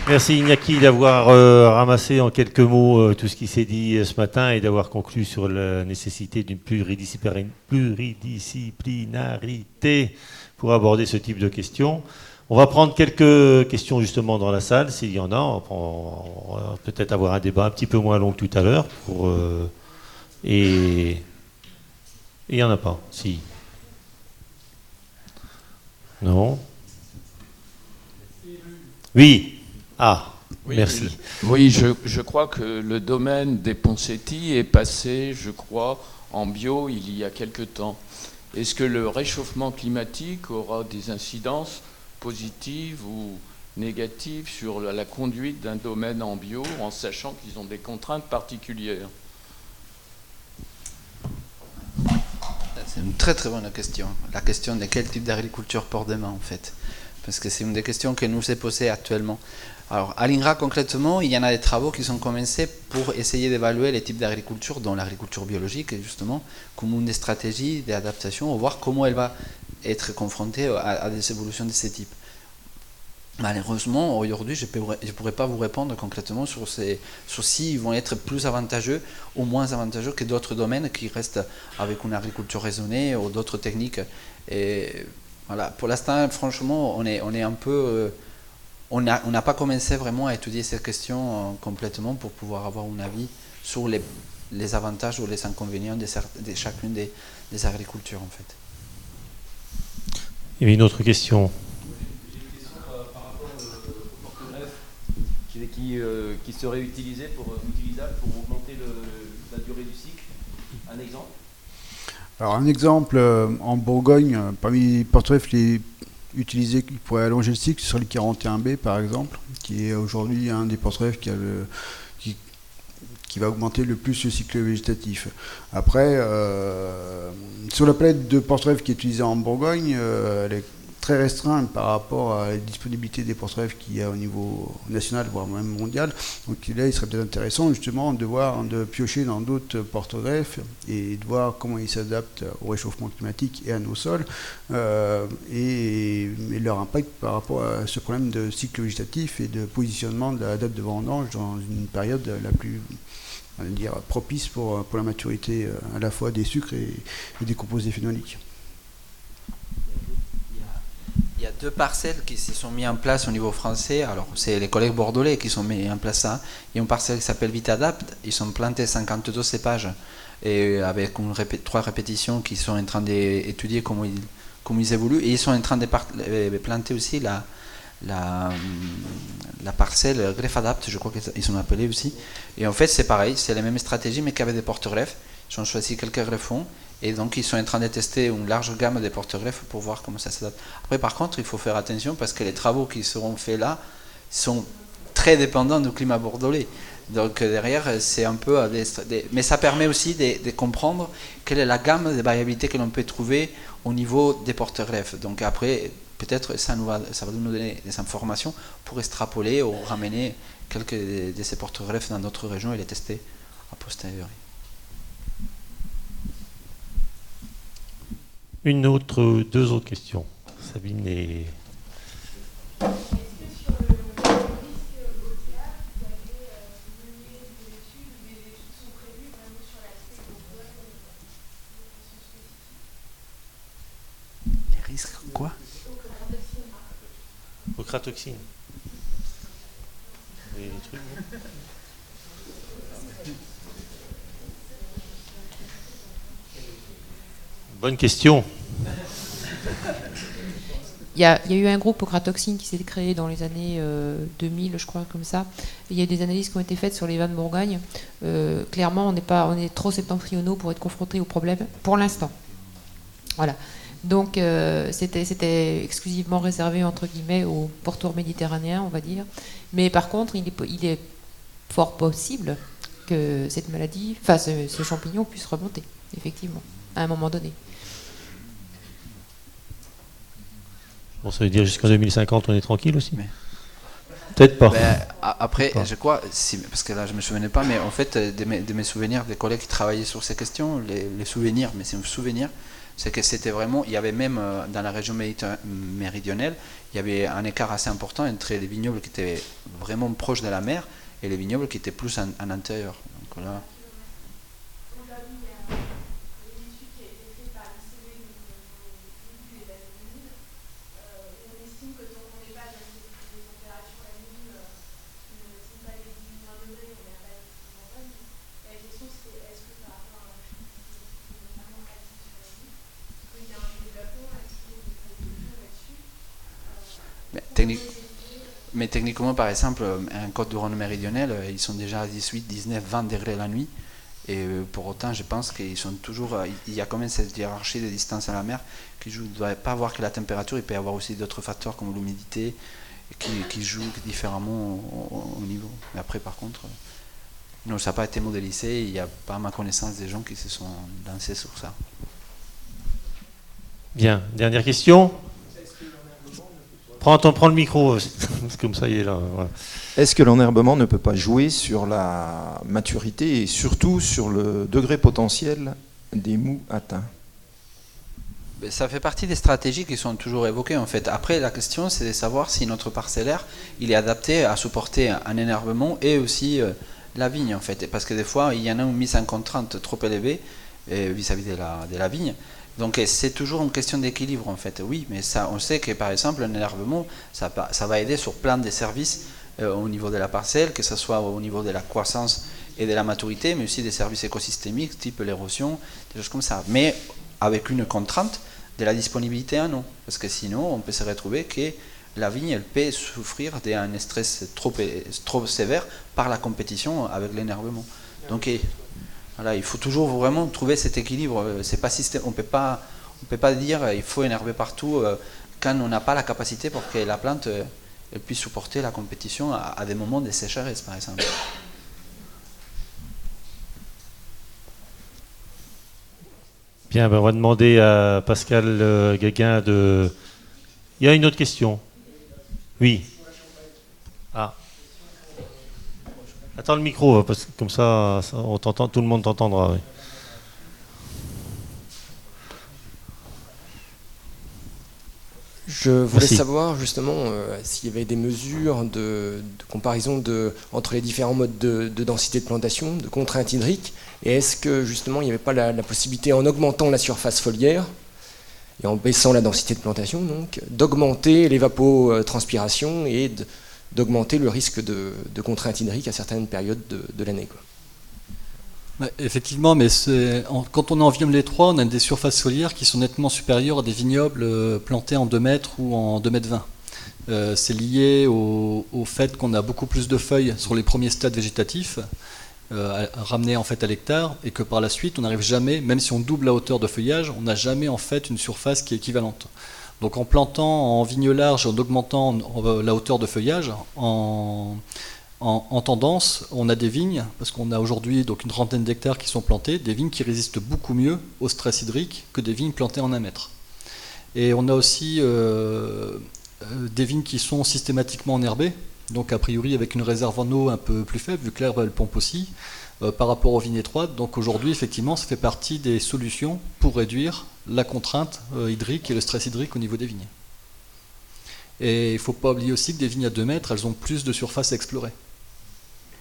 Merci Iñaki d'avoir ramassé en quelques mots tout ce qui s'est dit ce matin et d'avoir conclu sur la nécessité d'une pluridisciplinarité pour aborder ce type de questions. On va prendre quelques questions justement dans la salle, s'il y en a. On va peut-être avoir un débat un petit peu moins long que tout à l'heure. Et il n'y en a pas. Si. Non. Oui. Ah, oui, merci. Oui, je crois que le domaine des Ponseti est passé, je crois, en bio il y a quelque temps. Est-ce que le réchauffement climatique aura des incidences positives ou négatives sur la conduite d'un domaine en bio, en sachant qu'ils ont des contraintes particulières? C'est une très très bonne question. La question de quel type d'agriculture pour demain en fait. Parce que c'est une des questions que nous est posée actuellement. Alors à l'INRA concrètement, il y en a des travaux qui sont commencés pour essayer d'évaluer les types d'agriculture, dont l'agriculture biologique justement, comme une des stratégies d'adaptation, voir comment elle va être confrontée à des évolutions de ces types. Malheureusement, aujourd'hui, je ne pourrais pas vous répondre concrètement sur s'ils vont être plus avantageux ou moins avantageux que d'autres domaines qui restent avec une agriculture raisonnée ou d'autres techniques. Et voilà, pour l'instant, franchement, on est un peu... on n'a pas commencé vraiment à étudier ces questions complètement pour pouvoir avoir un avis sur les avantages ou les inconvénients de chacune des agricultures, en fait. Il y avait une autre question. Qui serait utilisable pour augmenter la durée du cycle. Un exemple? Alors un exemple, en Bourgogne, parmi les porte-greffes utilisés qui pourraient allonger le cycle, ce serait le 41B par exemple, qui est aujourd'hui un des porte-greffes qui va augmenter le plus le cycle végétatif. Après, sur la palette de porte-greffes qui est utilisée en Bourgogne, elle est très restreinte par rapport à la disponibilité des porte-greffes qu'il y a au niveau national, voire même mondial. Donc là, il serait peut-être intéressant justement de piocher dans d'autres porte-greffes et de voir comment ils s'adaptent au réchauffement climatique et à nos sols, et leur impact par rapport à ce problème de cycle végétatif et de positionnement de la date de vendange dans une période la plus propice pour la maturité à la fois des sucres et des composés phénoliques. Il y a deux parcelles qui se sont mis en place au niveau français. Alors, c'est les collègues bordelais qui sont mis en place ça. Il y a une parcelle qui s'appelle Vitadapt. Ils sont plantés 52 cépages et avec 3 répétitions qui sont en train d'étudier comment ils évoluent. Et ils sont en train de planter aussi la parcelle Greffadapt, je crois qu'ils sont appelés aussi. Et en fait, c'est pareil, c'est la même stratégie, mais qu'avec des porte-greffes. Ils ont choisi quelques greffons. Et donc, ils sont en train de tester une large gamme de porte-greffes pour voir comment ça s'adapte. Après, par contre, il faut faire attention parce que les travaux qui seront faits là sont très dépendants du climat bordelais. Donc, derrière, c'est un peu... Mais ça permet aussi de comprendre quelle est la gamme de variabilité que l'on peut trouver au niveau des porte-greffes. Donc, après, peut-être ça va nous donner des informations pour extrapoler ou ramener quelques de ces porte-greffes dans d'autres régions et les tester a posteriori. Deux autres questions. Sabine et... Les risques, quoi? Ochratoxine. Des trucs, non? Bonne question. Il y a eu un groupe Ochratoxine qui s'est créé dans les années 2000, je crois, comme ça. Et il y a eu des analyses qui ont été faites sur les vins de Bourgogne. Clairement, on est trop septentrionaux pour être confrontés au problème, pour l'instant. Voilà. Donc, c'était exclusivement réservé, entre guillemets, aux pourtours méditerranéens, on va dire. Mais par contre, il est fort possible que cette maladie, enfin, ce champignon puisse remonter, effectivement, à un moment donné. Bon, ça veut dire jusqu'en 2050, on est tranquille aussi. Peut-être pas. Après, je crois, parce que là, je ne me souvenais pas, mais en fait, de mes souvenirs, des collègues qui travaillaient sur ces questions, les souvenirs, mais c'est un souvenir, c'est que c'était vraiment, il y avait même dans la région méridionale, il y avait un écart assez important entre les vignobles qui étaient vraiment proches de la mer, et les vignobles qui étaient plus en intérieur. Donc là, mais techniquement, par exemple, un Côte du Rhône méridional, ils sont déjà à 18, 19, 20 degrés la nuit. Et pour autant, je pense qu'ils sont toujours. Il y a quand même cette hiérarchie de distance à la mer qui joue. Il ne doit pas avoir que la température, il peut y avoir aussi d'autres facteurs comme l'humidité qui jouent différemment au niveau. Mais après, par contre, non, ça n'a pas été modélisé. Il n'y a pas, à ma connaissance, des gens qui se sont lancés sur ça. Bien, dernière question. Prends le micro, c'est comme ça il est là. Voilà. Est-ce que l'enherbement ne peut pas jouer sur la maturité et surtout sur le degré potentiel des mous atteints? Ça fait partie des stratégies qui sont toujours évoquées en fait. Après, la question c'est de savoir si notre parcellaire il est adapté à supporter un enherbement et aussi la vigne en fait. Parce que des fois, il y en a une mise en contrainte trop élevée vis-à-vis de la vigne. Donc c'est toujours une question d'équilibre en fait. Oui, mais ça, on sait que par exemple l'enherbement, ça va aider sur plein de services au niveau de la parcelle, que ce soit au niveau de la croissance et de la maturité, mais aussi des services écosystémiques type l'érosion, des choses comme ça. Mais avec une contrainte de la disponibilité en eau, parce que sinon on peut se retrouver que la vigne elle peut souffrir d'un stress trop sévère par la compétition avec l'enherbement. Donc voilà, il faut toujours vraiment trouver cet équilibre. C'est pas on peut pas dire il faut énerver partout quand on n'a pas la capacité pour que la plante elle puisse supporter la compétition à des moments de sécheresse, par exemple. Bien, ben on va demander à Pascal Guéguin de... Il y a une autre question. Oui. Ah. Attends le micro, parce que comme ça on t'entend, tout le monde t'entendra. Oui. Je voulais savoir justement s'il y avait des mesures de comparaison entre les différents modes de densité de plantation, de contraintes hydriques, et est-ce que justement il n'y avait pas la possibilité, en augmentant la surface foliaire et en baissant la densité de plantation, donc, d'augmenter l'évapotranspiration et d'augmenter le risque de contraintes hydriques à certaines périodes de l'année, quoi. Ouais, effectivement, mais quand on est en vignoble étroit, on a des surfaces foliaires qui sont nettement supérieures à des vignobles plantés en 2 mètres ou en 2 mètres 20. C'est lié au fait qu'on a beaucoup plus de feuilles sur les premiers stades végétatifs, ramenés en fait à l'hectare, et que par la suite, on n'arrive jamais, même si on double la hauteur de feuillage, on n'a jamais en fait une surface qui est équivalente. Donc en plantant en vigne large, en augmentant la hauteur de feuillage, en tendance, on a des vignes, parce qu'on a aujourd'hui donc une trentaine d'hectares qui sont plantés, des vignes qui résistent beaucoup mieux au stress hydrique que des vignes plantées en 1 mètre. Et on a aussi des vignes qui sont systématiquement enherbées, donc a priori avec une réserve en eau un peu plus faible, vu que l'herbe elle pompe aussi, par rapport aux vignes étroites. Donc aujourd'hui, effectivement, ça fait partie des solutions pour réduire la contrainte hydrique et le stress hydrique au niveau des vignes. Et il ne faut pas oublier aussi que des vignes à 2 mètres, elles ont plus de surface à explorer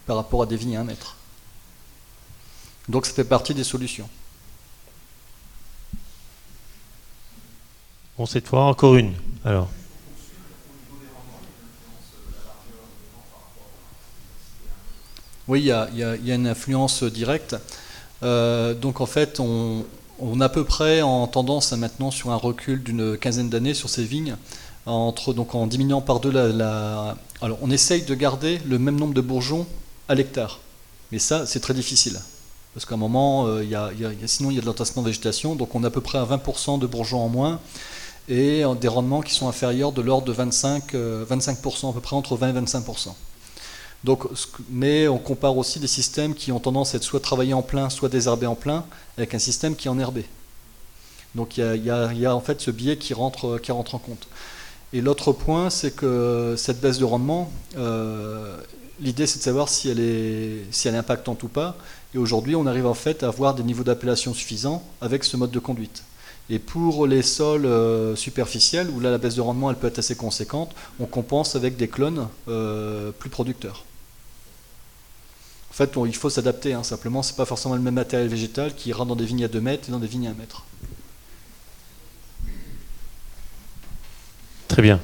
par rapport à des vignes à 1 mètre. Donc ça fait partie des solutions. Bon, cette fois, encore une. Alors. Oui, il y a une influence directe. Donc en fait, on a à peu près en tendance maintenant sur un recul d'une quinzaine d'années sur ces vignes, donc en diminuant par 2 alors on essaye de garder le même nombre de bourgeons à l'hectare. Mais ça, c'est très difficile. Parce qu'à un moment, sinon il y a de l'entassement de végétation, donc on est à peu près à 20% de bourgeons en moins, et des rendements qui sont inférieurs de l'ordre de 25%, à peu près entre 20 et 25%. Donc, mais on compare aussi des systèmes qui ont tendance à être soit travaillés en plein, soit désherbés en plein, avec un système qui est enherbé. Donc il y a en fait ce biais qui rentre en compte. Et l'autre point, c'est que cette baisse de rendement, l'idée c'est de savoir si elle est impactante ou pas. Et aujourd'hui, on arrive en fait à avoir des niveaux d'appellation suffisants avec ce mode de conduite. Et pour les sols superficiels, où là la baisse de rendement elle peut être assez conséquente, on compense avec des clones plus producteurs. En fait, il faut s'adapter, hein, simplement, c'est pas forcément le même matériel végétal qui ira dans des vignes à 2 mètres et dans des vignes à 1 mètre. Très bien.